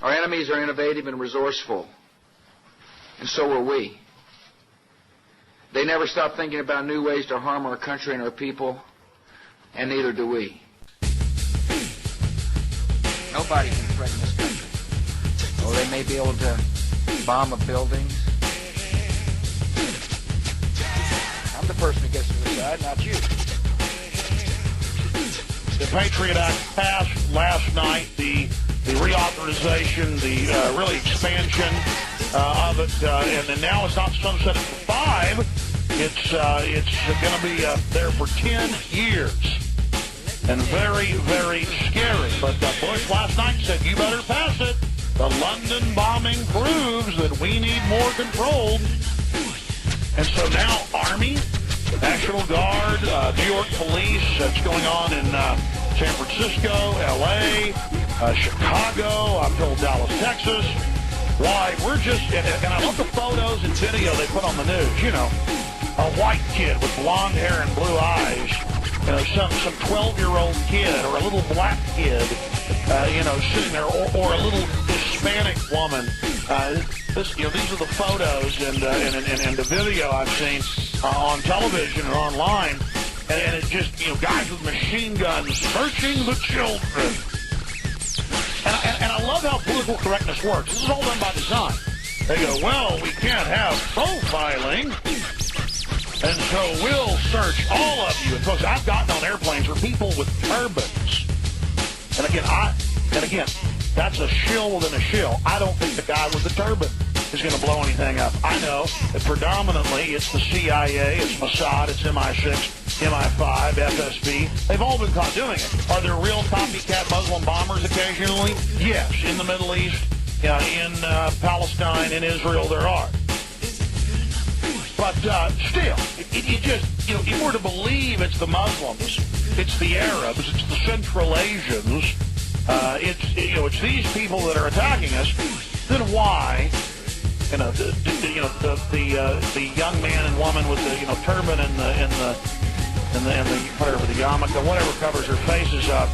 Our enemies are innovative and resourceful, and so are we. They never stop thinking about new ways to harm our country and our people, and neither do we. Nobody can threaten this country. Oh, they may be able to bomb a building. I'm the person who gets to decide, not you. The Patriot Act passed last night, the reauthorization, the really expansion of it, and then now it's not sunsetted for 5. It's going to be there for 10 years. And very, very scary. But Bush last night said, you better pass it. The London bombing proves that we need more control. And so now Army, National Guard, New York Police, that's going on in San Francisco, L.A., Chicago, I'm told Dallas, Texas. Why, we're just, and I love the photos and video they put on the news, you know. A white kid with blonde hair and blue eyes, you know, some 12-year-old kid or a little black kid, you know, sitting there, or a little Hispanic woman. These are the photos and the video I've seen on television and online, and it's just, you know, guys with machine guns searching the children. And I love how political correctness works. This is all done by design. They go, well, we can't have profiling, and so we'll search all of you. And folks, I've gotten on airplanes where people with turbans. And again, that's a shill within a shill. I don't think the guy with the turban is going to blow anything up. I know that predominantly it's the CIA, it's Mossad, it's MI6, MI5, FSB. They've all been caught doing it. Are there real copycat Muslim bombers occasionally? Yes. In the Middle East, in Palestine, in Israel, there are. But still, if you were to believe it's the Muslims, it's the Arabs, it's the Central Asians, it's these people that are attacking us, then why, the young man and woman with the turban and the whatever, the yarmulke, whatever covers their faces up,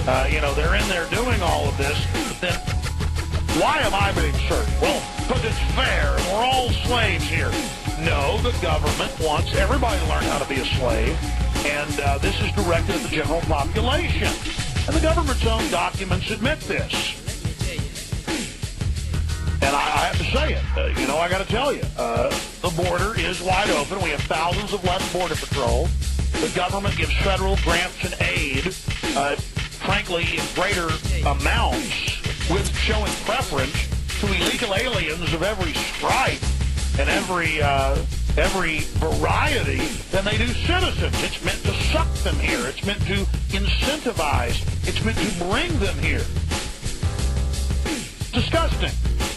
they're in there doing all of this, then why am I being searched? Well, because it's fair and we're all slaves here. No, the government wants everybody to learn how to be a slave, and this is directed at the general population. And the government's own documents admit this. And I have to say it. I got to tell you, the border is wide open. We have thousands of less border patrol. The government gives federal grants and aid, frankly, in greater amounts, with showing preference to illegal aliens of every stripe and every variety than they do citizens. It's meant to suck them here. It's meant to incentivize. It's meant to bring them here. Disgusting.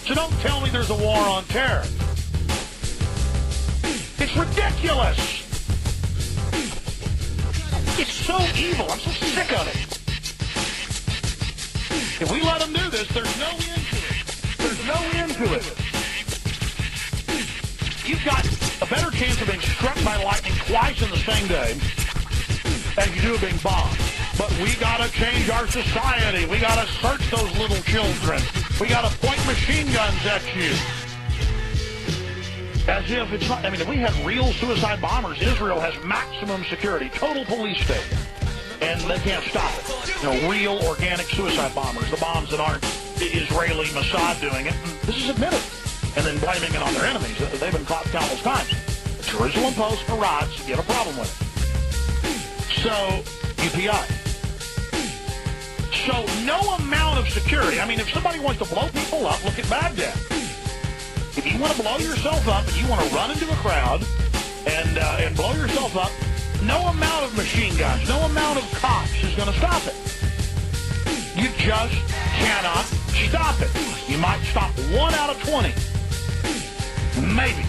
So don't tell me there's a war on terror. It's ridiculous. It's so evil. I'm so sick of it. If we let them do this, there's no end to it. There's no end to it. You've got a better chance of being struck by lightning twice in the same day as you do of being bombed. But we got to change our society. We got to search those little children. We got to point machine guns at you. As if it's not, if we had real suicide bombers, Israel has maximum security, total police state. And they can't stop it. Real organic suicide bombers, the bombs that aren't Israeli Mossad doing it. This is admitted. And then blaming it on their enemies. They've been caught countless times. The Jerusalem Post and rods, you have a problem with it. So, UPI. So, no amount of security. If somebody wants to blow people up, look at Baghdad. If you want to blow yourself up and you want to run into a crowd and blow yourself up, no amount of machine guns, no amount of cops is going to stop it. You just cannot stop it. You might stop 1 out of 20. Maybe.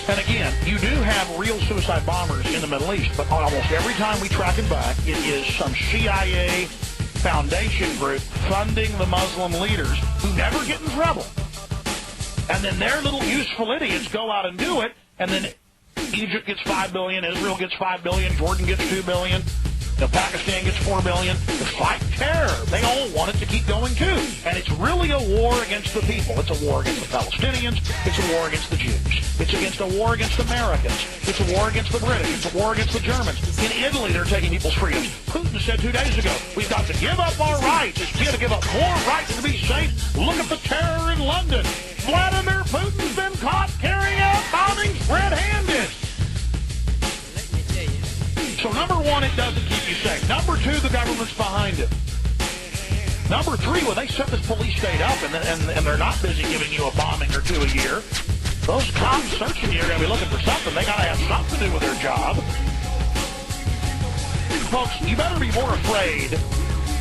And again, you do have real suicide bombers in the Middle East, but almost every time we track it back, it is some CIA foundation group funding the Muslim leaders who never get in trouble. And then their little useful idiots go out and do it, and then Egypt gets $5 billion, Israel gets $5 billion, Jordan gets $2 billion, Pakistan gets $4 billion to fight terror. They all want it to keep going too. And it's really a war against the people. It's a war against the Palestinians. It's a war against the Jews. It's against a war against Americans. It's a war against the British. It's a war against the Germans. In Italy, they're taking people's freedoms. Putin said 2 days ago, we've got to give up our rights. We got to give up more rights to be safe. Look at the terror in London. Vladimir Putin's been caught carrying out bombings red-handed. So number one, it doesn't keep you safe. Number two, the government's behind it. Number three, when they set this police state up and they're not busy giving you a bombing or two a year, those cops searching you are going to be looking for something. They got to have something to do with their job. Folks, you better be more afraid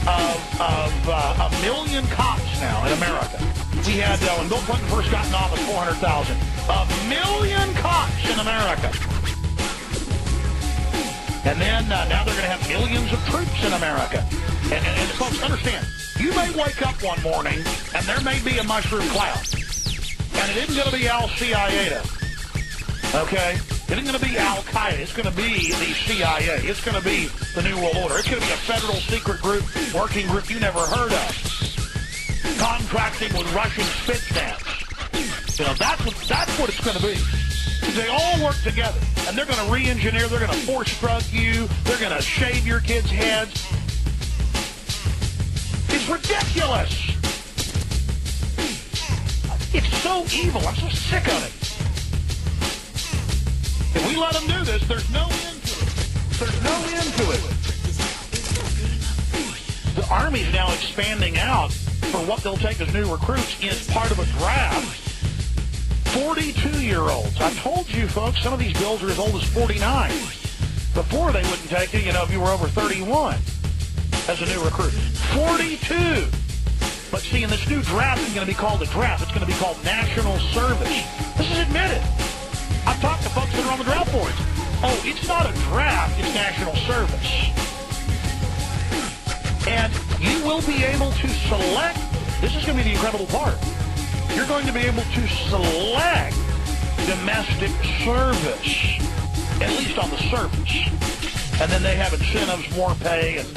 of 1 million cops now in America. We had, when Bill Clinton first got in office, 400,000. 1 million cops in America. And then now they're going to have millions of troops in America. And folks, understand, you may wake up one morning and there may be a mushroom cloud. And it isn't going to be Al-Qaeda. Okay? It isn't going to be Al-Qaeda. It's going to be the CIA. It's going to be the New World Order. It's going to be a federal secret group, working group you never heard of. Contracting with Russian Spetsnaz. You know, that's what it's going to be. They all work together, and they're going to re-engineer, they're going to force drug you, they're going to shave your kids' heads. It's ridiculous. It's so evil. I'm so sick of it. If we let them do this, there's no end to it. There's no end to it. The Army's now expanding out for what they'll take as new recruits as part of a draft. 42-year-olds. I told you, folks, some of these bills are as old as 49. Before, they wouldn't take you, if you were over 31 as a new recruit. 42! But see, in this new draft, it's going to be called a draft. It's going to be called national service. This is admitted. I've talked to folks that are on the draft boards. Oh, it's not a draft, it's national service. And you will be able to select, this is going to be the incredible part, you're going to be able to select domestic service, at least on the surface. And then they have incentives, more pay, and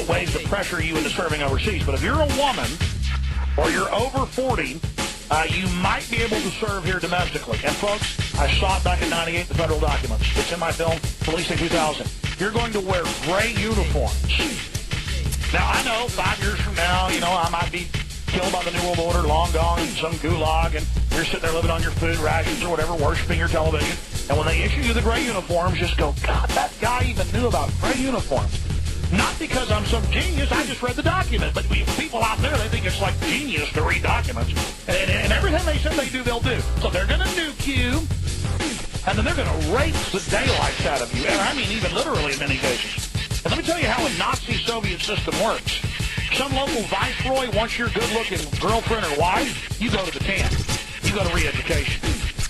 ways to pressure you into serving overseas. But if you're a woman or you're over 40, you might be able to serve here domestically. And folks, I saw it back in 98, the federal documents. It's in my film, Police Day 2000. You're going to wear gray uniforms. Now, I know 5 years from now, I might be killed by the New World Order, long gone in some gulag, and you're sitting there living on your food rations or whatever, worshiping your television. And when they issue you the gray uniforms, just go, God, that guy even knew about gray uniforms. Not because I'm some genius, I just read the document. But people out there, they think it's like genius to read documents. And everything they said they do, they'll do. So they're going to nuke you, and then they're going to rape the daylights out of you. And I mean even literally in many cases. And let me tell you how a Nazi Soviet system works. Some local viceroy wants your good-looking girlfriend or wife, you go to the camp. You go to re-education.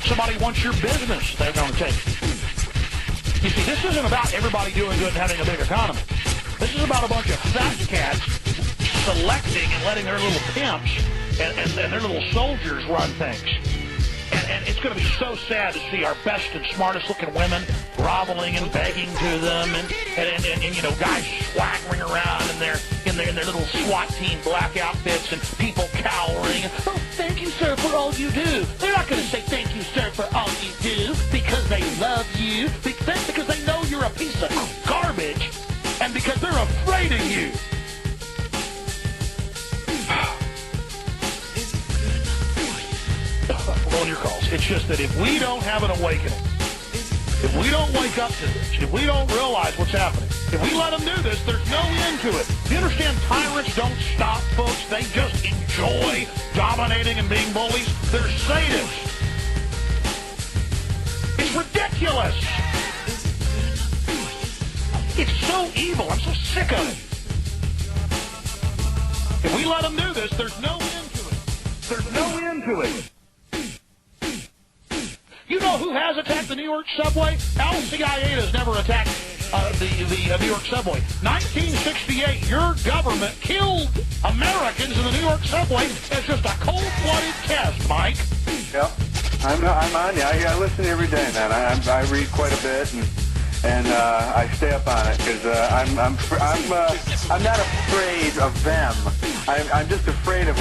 Somebody wants your business, they're going to take it. You see, this isn't about everybody doing good and having a big economy. This is about a bunch of fat cats selecting and letting their little pimps and their little soldiers run things. And it's going to be so sad to see our best and smartest looking women groveling and begging to them, and guys swaggering around in their little SWAT team black outfits, and people cowering. Oh, thank you, sir, for all you do. They're not going to say thank you, sir, for all you do because they love you, because they know you're a piece of garbage, and because they're afraid of you. On your calls. It's just that if we don't have an awakening, if we don't wake up to this, if we don't realize what's happening, if we let them do this, there's no end to it. You understand, tyrants don't stop, folks. They just enjoy dominating and being bullies. They're sadists. It's ridiculous. It's so evil. I'm so sick of it. If we let them do this, there's no end to it. There's no end to it. You know who has attacked the New York subway? Al-Qaeda has never attacked the New York subway. 1968, your government killed Americans in the New York subway as just a cold-blooded test, Mike. Yep. I'm on you. I listen every day, man. I read quite a bit, and and I stay up on it because I'm not afraid of them. I'm just afraid of